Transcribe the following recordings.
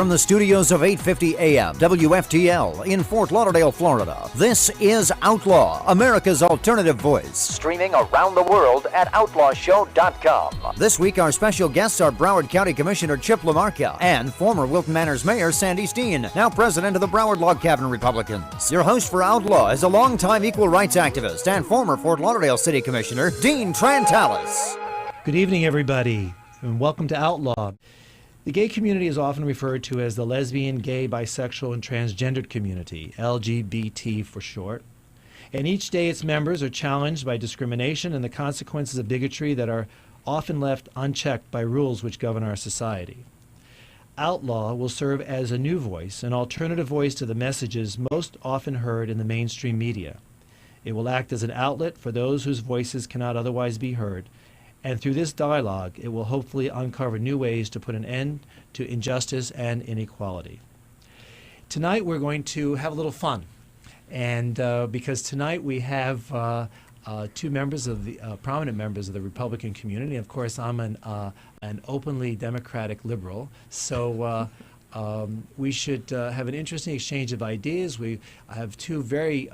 from the studios of 850 AM WFTL in Fort Lauderdale, Florida. This is Outlaw, America's alternative voice. Streaming around the world at outlawshow.com. This week, our special guests are Broward County Commissioner Chip LaMarca and former Wilton Manors Mayor Sandy Steen, now president of the Broward Log Cabin Republicans. Your host for Outlaw is a longtime equal rights activist and former Fort Lauderdale City Commissioner Dean Trantalis. Good evening, everybody, and welcome to Outlaw. The gay community is often referred to as the lesbian, gay, bisexual, and transgendered community, LGBT for short. And each day its members are challenged by discrimination and the consequences of bigotry that are often left unchecked by rules which govern our society. Outlaw will serve as a new voice, an alternative voice to the messages most often heard in the mainstream media. It will act as an outlet for those whose voices cannot otherwise be heard, and through this dialogue, it will hopefully uncover new ways to put an end to injustice and inequality. Tonight, we're going to have a little fun. And because tonight we have two members of the prominent members of the Republican community. Of course, I'm an openly Democratic liberal, so we should have an interesting exchange of ideas. I have two very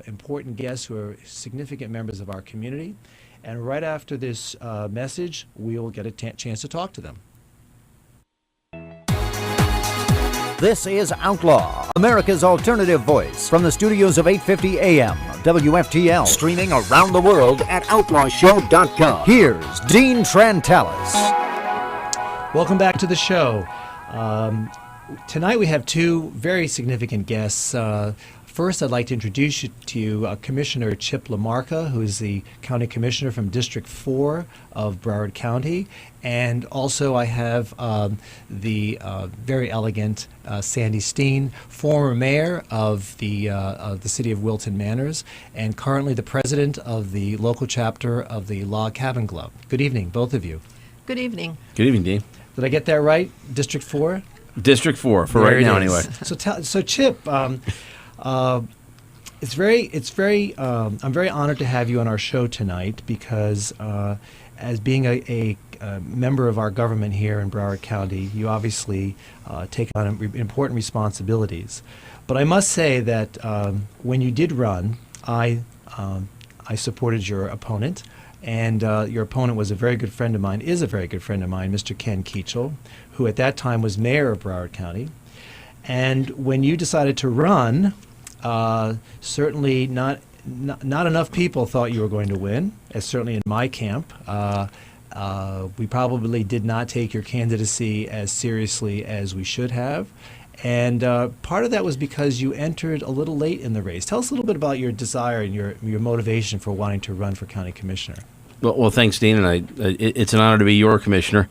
important guests who are significant members of our community. And right after this message, we will get a chance to talk to them. This is Outlaw, America's alternative voice, from the studios of 850 AM WFTL, streaming around the world at outlawshow.com. Here's Dean Trantalis. Welcome back to the show. Tonight we have two very significant guests. First, I'd like to introduce you to Commissioner Chip LaMarca, who is the County Commissioner from District 4 of Broward County. And also I have the very elegant Sandy Steen, former mayor of the city of Wilton Manors, and currently the president of the local chapter of the Log Cabin Club. Good evening, both of you. Good evening. Good evening, Dean. Did I get that right? District 4? District 4, for right now, anyway. So Chip, I'm very honored to have you on our show tonight because as being a member of our government here in Broward County, you obviously take on important responsibilities. But I must say that when you did run, I supported your opponent, and your opponent was a very good friend of mine, is a very good friend of mine, Mr. Ken Keachel, who at that time was mayor of Broward County. And when you decided to run, certainly not enough people thought you were going to win, as certainly in my camp. We probably did not take your candidacy as seriously as we should have. And part of that was because you entered a little late in the race. Tell us a little bit about your desire and your motivation for wanting to run for county commissioner. Well, thanks, Dean, and it's an honor to be your commissioner.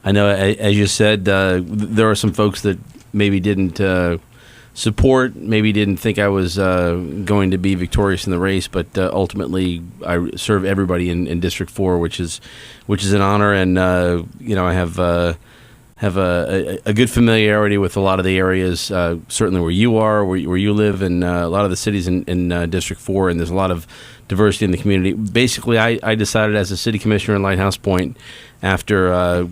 I know, as you said, there are some folks that maybe didn't support, maybe didn't think I was going to be victorious in the race, but ultimately I serve everybody in District 4, which is an honor, and I have a good familiarity with a lot of the areas, certainly where you are, where you live, and a lot of the cities in District 4, and there's a lot of diversity in the community. Basically, I decided as a city commissioner in Lighthouse Point, after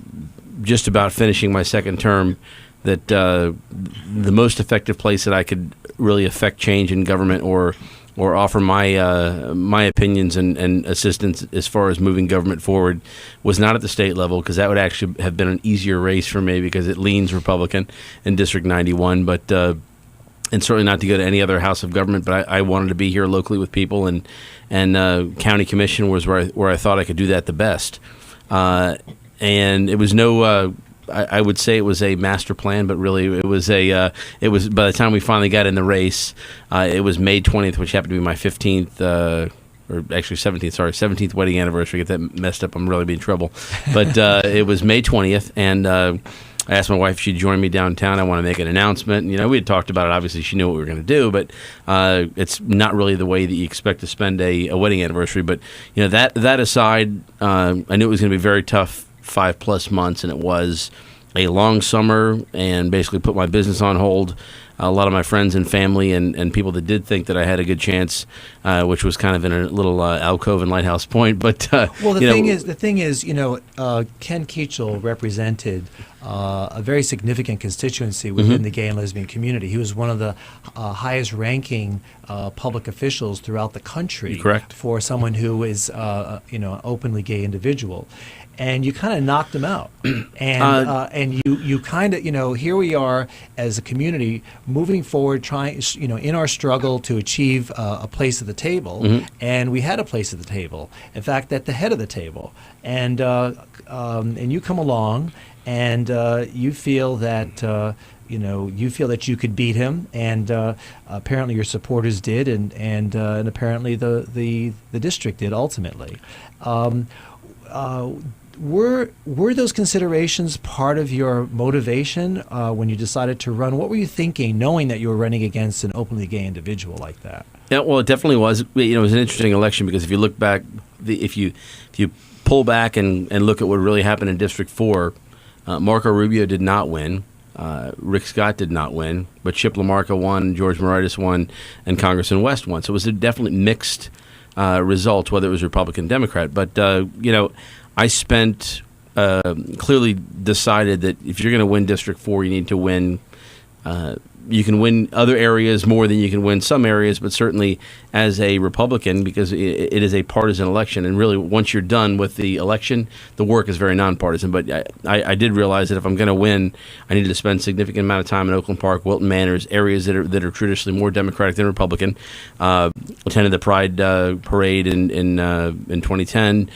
just about finishing my second term, that the most effective place that I could really affect change in government or offer my opinions and assistance as far as moving government forward was not at the state level, because that would actually have been an easier race for me because it leans Republican in District 91, but and certainly not to go to any other house of government, but I wanted to be here locally with people, and county commission was where I thought I could do that the best. And it was no I would say it was a master plan, but really it was by the time we finally got in the race, it was May 20th, which happened to be my 15th, or actually 17th wedding anniversary. Get that messed up, I'm really be in trouble. But it was May 20th, and I asked my wife if she'd join me downtown. I want to make an announcement. We had talked about it. Obviously, she knew what we were going to do, but it's not really the way that you expect to spend a wedding anniversary. But that aside, I knew it was going to be very tough 5+ months, and it was a long summer, and basically put my business on hold. a lot of my friends and family and people that did think that I had a good chance, which was kind of in a little alcove in Lighthouse Point. But well, the thing is, Ken Keachel represented a very significant constituency within the gay and lesbian community. He was one of the highest-ranking public officials throughout the country. Correct. For someone who is, an openly gay individual. And you kind of knocked him out, and you kind of, here we are as a community moving forward, trying, in our struggle to achieve a place at the table, and we had a place at the table. In fact, at the head of the table, and you come along, and you feel that. You feel that you could beat him, and apparently your supporters did, and apparently the district did ultimately. Were those considerations part of your motivation when you decided to run? What were you thinking, knowing that you were running against an openly gay individual like that? Yeah, well, it definitely was. It was an interesting election because if you look back, if you pull back and look at what really happened in District 4, Marco Rubio did not win. Rick Scott did not win, but Chip LaMarca won, George Moraitis won, and Congressman West won. So it was a definitely mixed result, whether it was Republican, Democrat. But I spent clearly decided that if you're going to win District 4, you need to win. You can win other areas more than you can win some areas, but certainly as a Republican, because it is a partisan election, and really once you're done with the election, the work is very nonpartisan. But I did realize that if I'm going to win, I needed to spend a significant amount of time in Oakland Park, Wilton Manors, areas that are traditionally more Democratic than Republican. Attended the Pride Parade in 2010.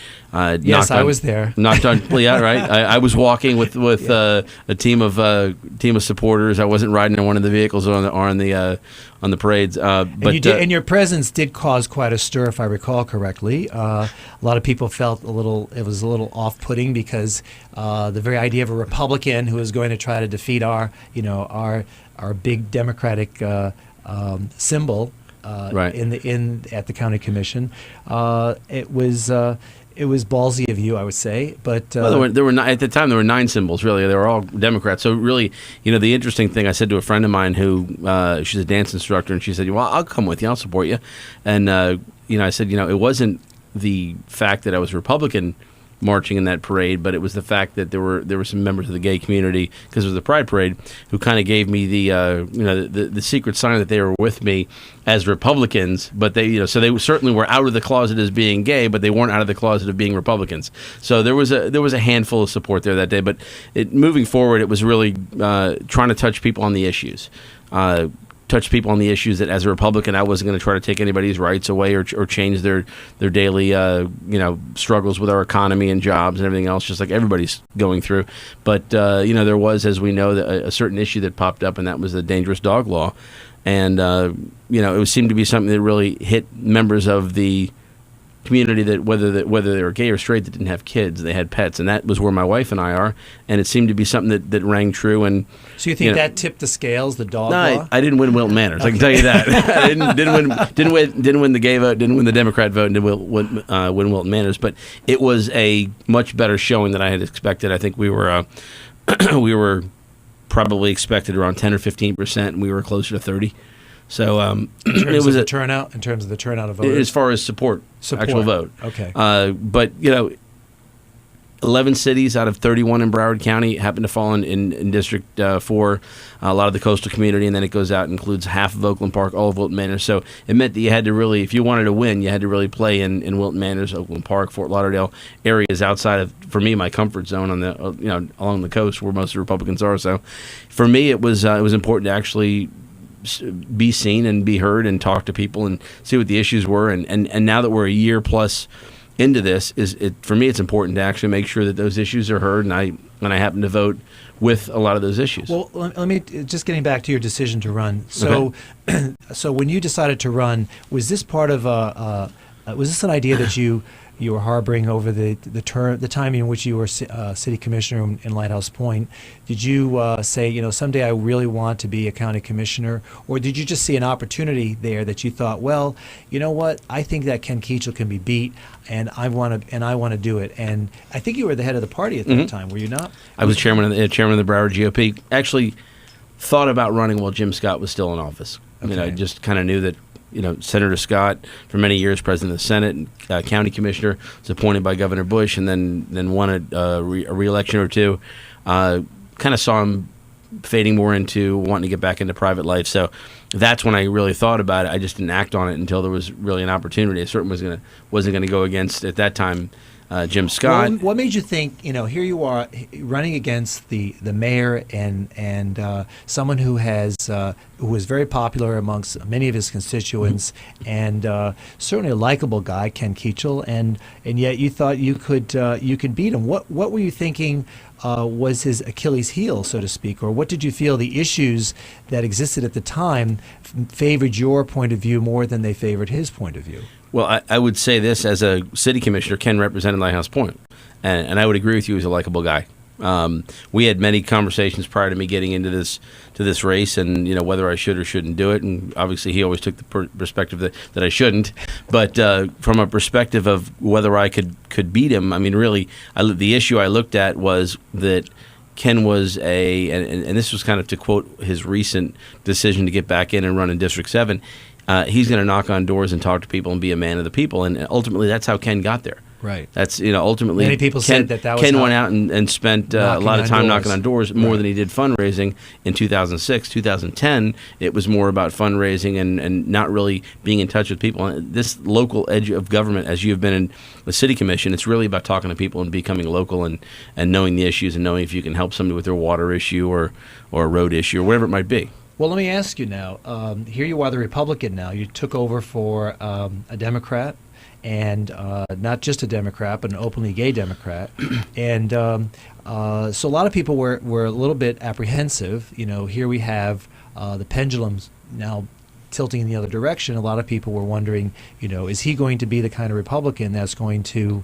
Yes, I was there. Knocked on, yeah, right. I was walking with a team of supporters. I wasn't riding in one of the vehicles on the parades. But and your presence did cause quite a stir, if I recall correctly. A lot of people felt it was a little off-putting because the very idea of a Republican who was going to try to defeat our big Democratic symbol right. at the county commission, it was ballsy of you, I would say, but well, there were at the time there were 9 symbols. Really, they were all Democrats. So really, the interesting thing, I said to a friend of mine who she's a dance instructor, and she said, "Well, I'll come with you. I'll support you." And I said, it wasn't the fact that I was Republican marching in that parade, but it was the fact that there were some members of the gay community, because it was the Pride Parade, who kind of gave me the secret sign that they were with me as Republicans, but they certainly were out of the closet as being gay, but they weren't out of the closet of being Republicans. So there was a handful of support there that day. But moving forward, it was really trying to touch people on the issues. That as a Republican, I wasn't going to try to take anybody's rights away or change their daily struggles with our economy and jobs and everything else, just like everybody's going through. But there was, as we know, a certain issue that popped up, and that was the dangerous dog law, and it seemed to be something that really hit members of the community, that whether they were gay or straight, that didn't have kids, they had pets, and that was where my wife and I are, and it seemed to be something that rang true. And so you think that tipped the scales, the dog law? I didn't win Wilton Manors. Okay. I can tell you that. I didn't win the gay vote, didn't win the Democrat vote, and didn't win Wilton Manors. But it was a much better showing than I had expected. I think we were probably expected around 10 or 15%, and we were closer to 30%. So it was in terms of the turnout of voters, as far as support. Actual vote. Okay. But 11 cities out of 31 in Broward County happen to fall in District 4. A lot of the coastal community, and then it goes out and includes half of Oakland Park, all of Wilton Manors. So it meant that you had to really, if you wanted to win, you had to really play in Wilton Manors, Oakland Park, Fort Lauderdale areas outside of, for me, my comfort zone on the along the coast where most of the Republicans are. So for me, it was important to actually be seen and be heard and talk to people and see what the issues were. And now that we're a year plus into this, for me, it's important to actually make sure that those issues are heard, and I happen to vote with a lot of those issues. Well, let me just getting back to your decision to run. So, okay. So when you decided to run, was this part of was this an idea that you were harboring over the time in which you were city commissioner in Lighthouse Point? Did you say, someday I really want to be a county commissioner, or did you just see an opportunity there that you thought, well, you know what, I think that Ken Keachel can be beat, and I want to do it? And I think you were the head of the party at that time, were you not? I was chairman of the Broward GOP. Actually, thought about running while Jim Scott was still in office. Okay. I just kind of knew that, Senator Scott, for many years president of the Senate and county commissioner, was appointed by Governor Bush and then won a re-election or two. Kind of saw him fading more into wanting to get back into private life. So that's when I really thought about it. I just didn't act on it until there was really an opportunity. I certainly wasn't going to go against, at that time, Jim Scott. Well, what made you think, here you are running against the mayor and someone who was very popular amongst many of his constituents, and certainly a likable guy, Ken Keachel, and yet you thought you could beat him. What were you thinking was his Achilles heel, so to speak, or what did you feel the issues that existed at the time favored your point of view more than they favored his point of view? Well, I would say this, as a city commissioner, Ken represented Lighthouse Point, and I would agree with you, he was a likable guy. We had many conversations prior to me getting into this race, and whether I should or shouldn't do it. And obviously, he always took the perspective that I shouldn't. But from a perspective of whether I could beat him, I mean, really, the issue I looked at was that Ken was and this was kind of to quote his recent decision to get back in and run in District 7. He's going to knock on doors and talk to people and be a man of the people, and ultimately, that's how Ken got there. Right. That's ultimately many people said that was Ken went out and spent a lot of time knocking on doors more Right. than he did fundraising in 2006. 2010, it was more about fundraising and not really being in touch with people. And this local edge of government, as you have been in the city commission, it's really about talking to people and becoming local and knowing the issues and knowing if you can help somebody with their water issue or a road issue or whatever it might be. Well, let me ask you now. Here you are, the Republican now. You took over for a Democrat, and not just a Democrat, but an openly gay Democrat. And so a lot of people were a little bit apprehensive. Here we have the pendulums now tilting in the other direction. A lot of people were wondering, is he going to be the kind of Republican that's going to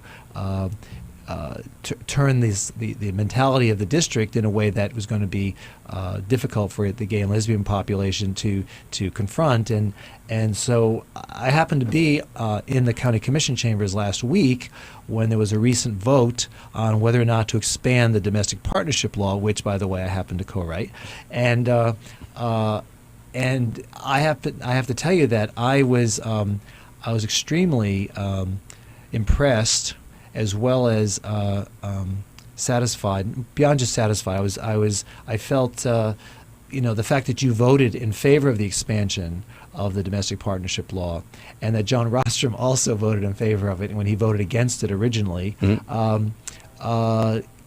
turn the mentality of the district in a way that was going to be difficult for the gay and lesbian population to confront. And so I happened to be in the county commission chambers last week when there was a recent vote on whether or not to expand the domestic partnership law, which, by the way, I happen to co-write. And I have to tell you that I was extremely impressed, as well as satisfied, beyond just satisfied. I felt, the fact that you voted in favor of the expansion of the domestic partnership law, and that John Rostrom also voted in favor of it when he voted against it originally. Mm-hmm.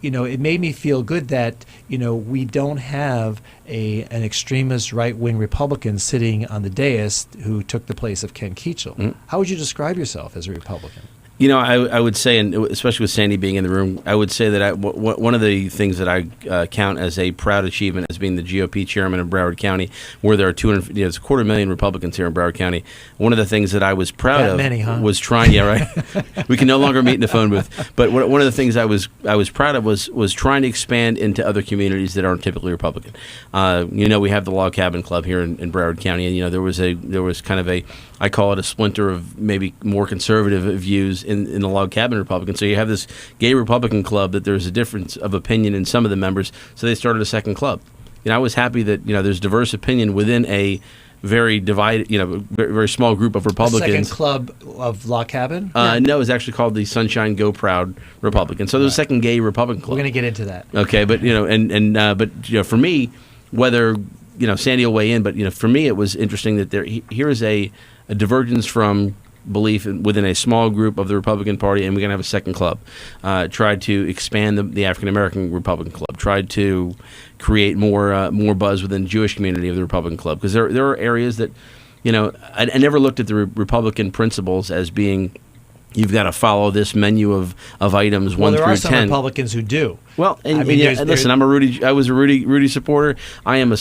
It made me feel good that, we don't have an extremist right-wing Republican sitting on the dais who took the place of Ken Keachel. Mm-hmm. How would you describe yourself as a Republican? I would say, and especially with Sandy being in the room, I would say that one of the things that I count as a proud achievement as being the GOP chairman of Broward County, where there are it's 250,000 Republicans here in Broward County. One of the things that I was proud of was trying. Yeah, right. We can no longer meet in the phone booth. But one of the things I was proud of was trying to expand into other communities that aren't typically Republican. We have the Log Cabin Club here in Broward County, and there was kind of I call it a splinter of maybe more conservative views in the Log Cabin Republican. So you have this gay Republican club that there's a difference of opinion in some of the members, so they started a second club. I was happy that there's diverse opinion within a very divided, very, very small group of Republicans. The second club of Log Cabin? No, it's actually called the Sunshine Go Proud Republican. So there's a second gay Republican club. We're going to get into that. Okay, but but for me, whether Sandy will weigh in, but for me it was interesting that here is a divergence from belief within a small group of the Republican Party, and we're going to have a second club. Tried to expand the African American Republican Club. Tried to create more buzz within the Jewish community of the Republican Club, because there are areas that I never looked at the Republican principles as being you've got to follow this menu of items 1 through 10. There are some Republicans who do. Well, listen, I was a Rudy supporter. I am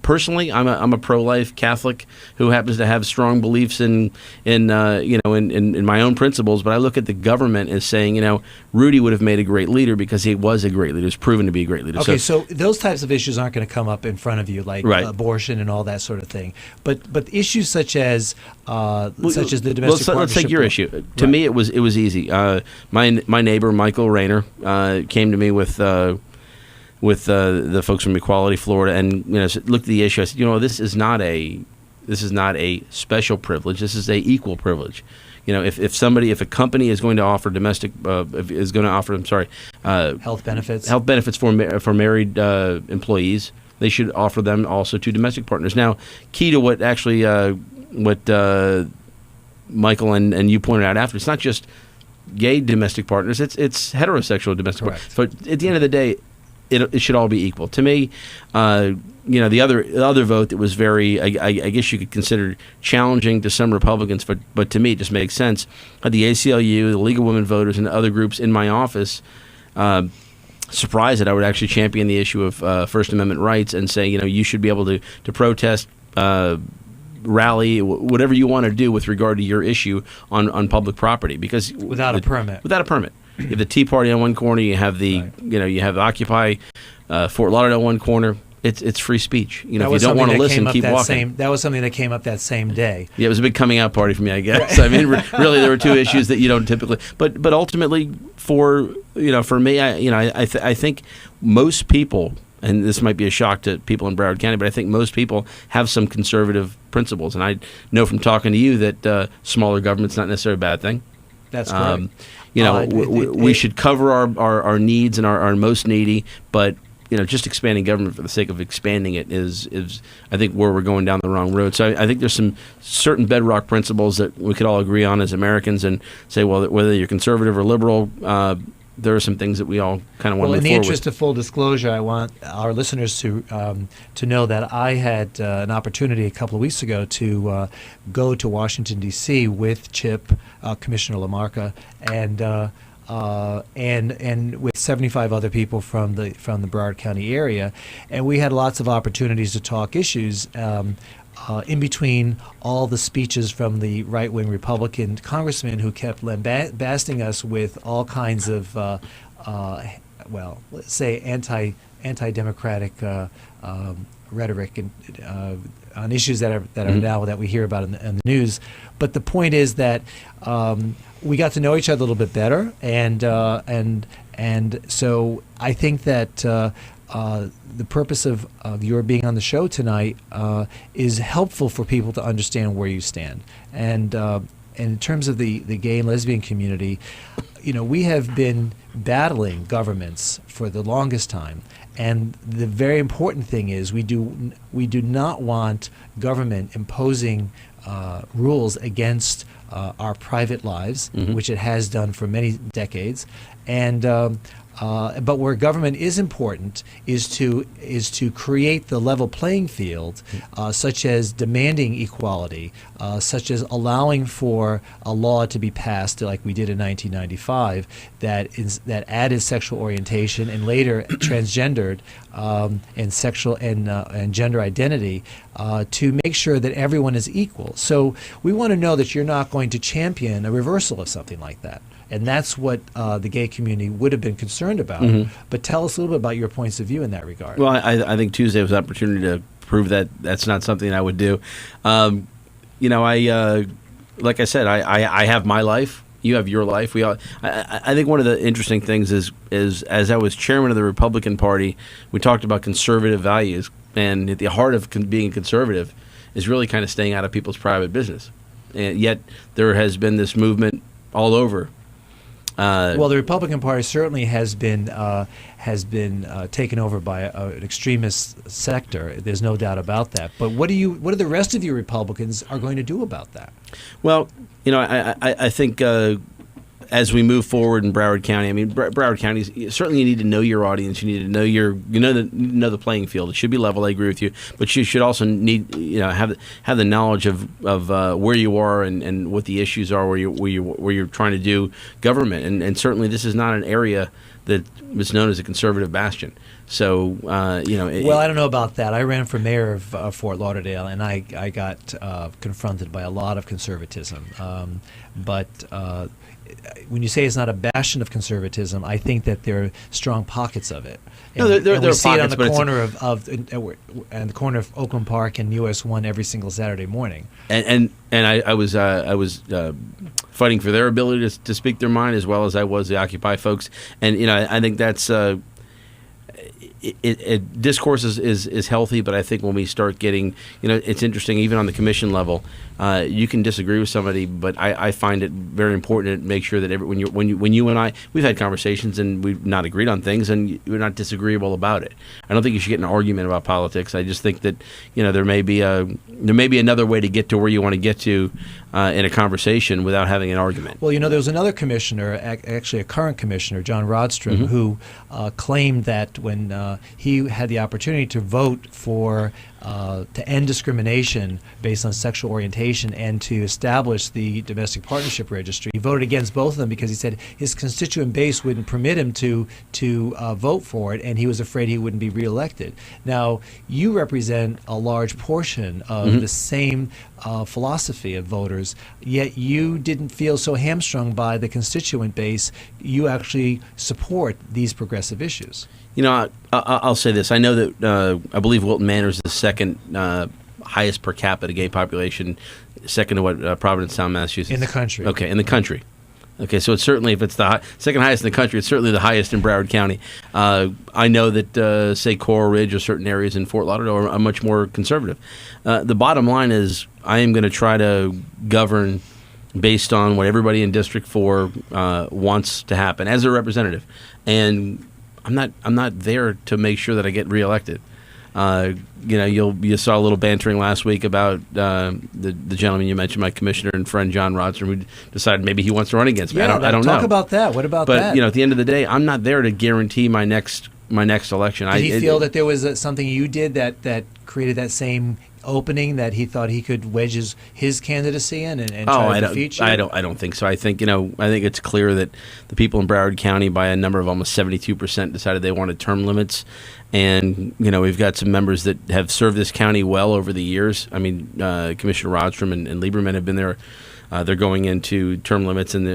personally, I'm a pro-life Catholic who happens to have strong beliefs in my own principles. But I look at the government as saying, Rudy would have made a great leader because he was a great leader. He's proven to be a great leader. Okay, so those types of issues aren't going to come up in front of you, like abortion and all that sort of thing. But issues such as the domestic partnership. Let's take your issue. To me, it was easy. My neighbor Michael Rayner came to me with the folks from Equality Florida, and looked at the issue. I said, this is not a special privilege. This is a equal privilege. If a company is going to offer health benefits for married employees, they should offer them also to domestic partners. Now, key to what Michael and you pointed out after, it's not just gay domestic partners; it's heterosexual domestic partners. But at the end of the day, it should all be equal. To me, the other vote that was very, I guess you could consider challenging to some Republicans, but to me it just makes sense. The ACLU, the League of Women Voters, and other groups in my office surprised that I would actually champion the issue of First Amendment rights and say, you should be able to protest, rally, whatever you want to do with regard to your issue on public property, because without a permit. You have the Tea Party on one corner, you have the you have Occupy Fort Lauderdale on one corner. It's free speech. If you don't want to listen, keep walking. That was something that came up that same day. Yeah, it was a big coming out party for me, I guess. Right. I mean, really, there were two issues that you don't typically. But ultimately, for me, I think most people, and this might be a shock to people in Broward County, but I think most people have some conservative principles, and I know from talking to you that smaller government's not necessarily a bad thing. That's correct. We should cover our needs and our most needy, but just expanding government for the sake of expanding it is I think where we're going down the wrong road. So I think there's some certain bedrock principles that we could all agree on as Americans, and say, well, whether you're conservative or liberal, there are some things that we all kind of want to move forward with. In the interest of full disclosure, I want our listeners to know that I had an opportunity a couple of weeks ago to go to Washington, D.C. with CHIP, Commissioner LaMarca, and with 75 other people from the Broward County area, and we had lots of opportunities to talk issues. In between all the speeches from the right-wing Republican congressmen who kept lambasting us with all kinds of, let's say anti-democratic rhetoric and on issues that are now that we hear about in the news. But the point is that we got to know each other a little bit better, and so I think that. The purpose of your being on the show tonight is helpful for people to understand where you stand. And in terms of the gay and lesbian community, we have been battling governments for the longest time. And the very important thing is we do not want government imposing rules against our private lives, which it has done for many decades. And but where government is important is to create the level playing field, such as demanding equality, such as allowing for a law to be passed, like we did in 1995, that added sexual orientation and later transgendered and sexual and gender identity to make sure that everyone is equal. So we want to know that you're not going to champion a reversal of something like that. And that's what the gay community would have been concerned about. But tell us a little bit about your points of view in that regard. Well, I think Tuesday was an opportunity to prove that that's not something I would do. Like I said, I have my life. You have your life. I think one of the interesting things is as I was chairman of the Republican Party, we talked about conservative values, and at the heart of being a conservative is really kind of staying out of people's private business. And yet there has been this movement all over. Well, the Republican Party certainly has been taken over by an extremist sector. There's no doubt about that. But what are the rest of you Republicans are going to do about that? Well, I think as we move forward in Broward County, I mean, Broward County, certainly you need to know your audience. You need to know the playing field. It should be level. I agree with you, but you should also need have the knowledge of where you are and what the issues are where you're trying to do government. And certainly this is not an area that is known as a conservative bastion. So well, I don't know about that. I ran for mayor of Fort Lauderdale, and I got confronted by a lot of conservatism. But when you say it's not a bastion of conservatism, I think that there are strong pockets of it. And, no, there we are see pockets, it on the corner on the corner of Oakland Park and US 1 every single Saturday morning. And I was fighting for their ability to speak their mind as well as I was the Occupy folks. And I think that's discourse is healthy, but I think when we start getting, it's interesting, even on the commission level, you can disagree with somebody, but I find it very important to make sure that when you and I, we've had conversations and we've not agreed on things and we're not disagreeable about it. I don't think you should get in an argument about politics. I just think that, there may be another way to get to where you want to get to in a conversation without having an argument. Well, there was another commissioner, actually a current commissioner, John Rodstrom, who claimed that when he had the opportunity to vote to end discrimination based on sexual orientation and to establish the domestic partnership registry, he voted against both of them because he said his constituent base wouldn't permit him to vote for it, and he was afraid he wouldn't be reelected. Now, you represent a large portion of the same philosophy of voters, yet you didn't feel so hamstrung by the constituent base. You actually support these progressive issues. I'll say this. I know that I believe Wilton Manor is the second highest per capita gay population, second to what Provincetown, Massachusetts. In the country. Okay, in the country. Okay, so it's certainly, if it's the second highest in the country, it's certainly the highest in Broward County. I know that, say, Coral Ridge or certain areas in Fort Lauderdale are much more conservative. The bottom line is I am going to try to govern based on what everybody in District 4 wants to happen as a representative. And I'm not there to make sure that I get reelected. You saw a little bantering last week about the gentleman you mentioned, my commissioner and friend John Rodstrom, who decided maybe he wants to run against me. Yeah, I don't know. Talk about that. What about that? But at the end of the day, I'm not there to guarantee my next election. Did he feel that there was something you did that created that same opening that he thought he could wedge his candidacy in and try to defeat you? I don't think so. I think it's clear that the people in Broward County, by a number of almost 72%, decided they wanted term limits. And, we've got some members that have served this county well over the years. I mean, Commissioner Rodstrom and Lieberman have been there. They're going into term limits, and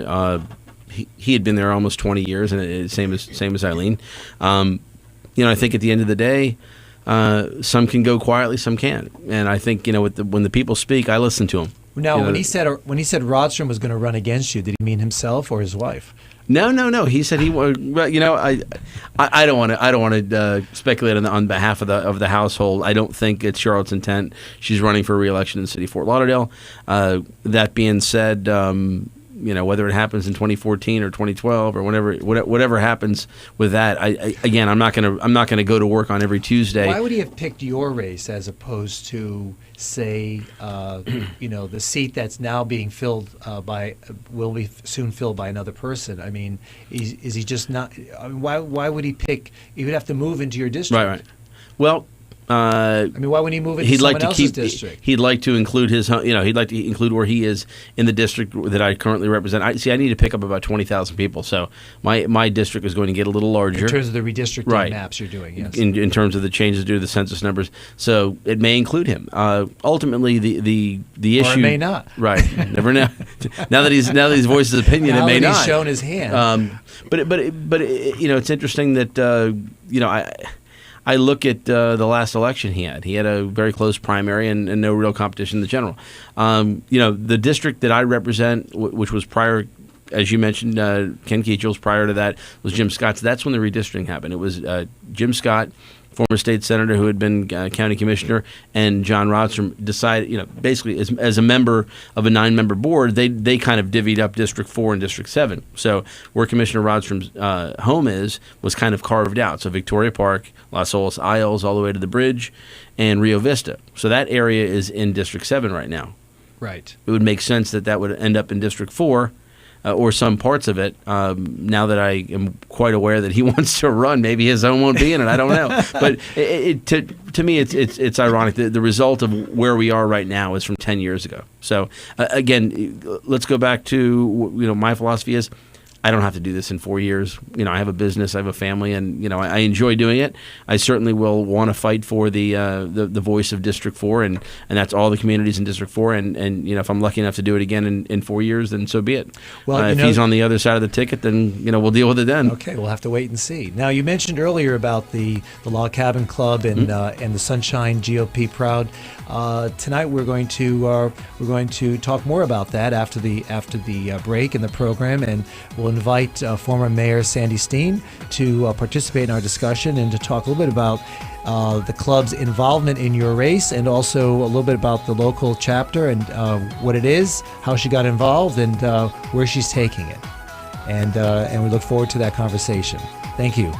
he had been there almost 20 years, and same as Eileen. I think at the end of the day, some can go quietly, some can't. And I think, when the people speak, I listen to them. Now, when he said Rodstrom was going to run against you, did he mean himself or his wife? No. He said he would. I don't want to speculate on behalf of the household. I don't think it's Charlotte's intent. She's running for re-election in the city of Fort Lauderdale. That being said, whether it happens in 2014 or 2012 or whatever happens with that, I'm not gonna go to work on every Tuesday. Why would he have picked your race as opposed to, say, the seat that's now being filled will be soon filled by another person? I mean, is he just not? Why would he pick? He would have to move into your district. Right. Well. why wouldn't he move into someone else's district? He'd like to include he'd like to include where he is in the district that I currently represent. I need to pick up about 20,000 people, so my district is going to get a little larger. In terms of the redistricting maps you're doing, yes. In terms of the changes due to the census numbers, so it may include him. Ultimately, the issue. Or it may not. Right. Never know. now that he's voiced his opinion, it may not. He's shown his hand. But it's interesting that I look at the last election he had. He had a very close primary and no real competition in the general. The district that I represent, which was prior, as you mentioned, Ken Keachel's, prior to that was Jim Scott's. That's when the redistricting happened. It was Jim Scott, former state senator who had been county commissioner, and John Rodstrom decided, basically as a member of a 9-member board, they kind of divvied up District 4 and District 7. So where Commissioner Rodstrom's home was kind of carved out. So Victoria Park, Las Olas Isles, all the way to the bridge, and Rio Vista. So that area is in District 7 right now. Right. It would make sense that would end up in District 4. Or some parts of it. Now that I am quite aware that he wants to run, maybe his own won't be in it. I don't know. But to me, it's ironic. The result of where we are right now is from 10 years ago. So again, let's go back to my philosophy is I don't have to do this in 4 years. I have a business, I have a family, and I enjoy doing it. I certainly will want to fight for the voice of District 4, and that's all the communities in District 4. And if I'm lucky enough to do it again in 4 years, then so be it. Well, if he's on the other side of the ticket, then we'll deal with it then. Okay, we'll have to wait and see. Now, you mentioned earlier about the Log Cabin Club and the Sunshine GOP Proud. Tonight we're going to talk more about that after the break in the program, and we'll invite former Mayor Sandy Steen to participate in our discussion and to talk a little bit about the club's involvement in your race, and also a little bit about the local chapter and what it is, how she got involved, and where she's taking it. And we look forward to that conversation. Thank you.